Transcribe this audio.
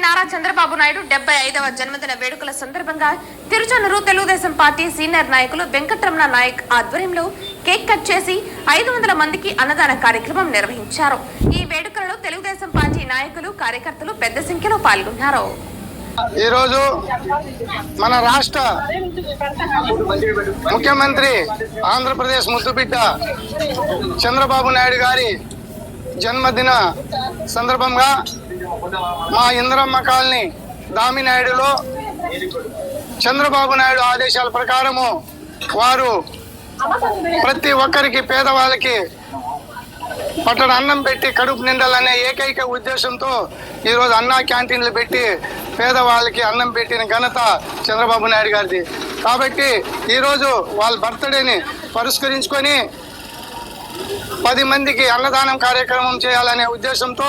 నారా చంద్రబాబు నాయుడు 75వ జన్మదిన వేడుకల సందర్భంగా తిరుచనూరు తెలుగుదేశం పార్టీ సీనియర్ నాయకులు వెంకటరమణ నాయక్ ఆధ్వర్యంలో కేక్ కట్ చేసి 500 మందికి అన్నదాన కార్యక్రమం నిర్వహించారు. ఈ వేడుకలలో తెలుగుదేశం పార్టీ నాయకులు కార్యకర్తలు పెద్ద సంఖ్యలో పాల్గొన్నారు. ఈ రోజు మన రాష్ట్ర ముఖ్యమంత్రి ఆంధ్రప్రదేశ్ ముద్దుబిడ్డ చంద్రబాబు నాయుడు గారి జన్మదిన సందర్భంగా మా ఇంద్రమ్మ కాలనీ దామినాయుడులో చంద్రబాబు నాయుడు ఆదేశాల ప్రకారము వారు ప్రతి ఒక్కరికి పేదవాళ్ళకి పట్టణ అన్నం పెట్టి కడుపు నిండాలనే ఏకైక ఉద్దేశంతో ఈరోజు అన్నా క్యాంటీన్లు పెట్టి పేదవాళ్ళకి అన్నం పెట్టిన ఘనత చంద్రబాబు నాయుడు గారిది. కాబట్టి ఈరోజు వాళ్ళ బర్త్డేని పురస్కరించుకొని 10 మందికి అన్నదానం కార్యక్రమం చేయాలనే ఉద్దేశంతో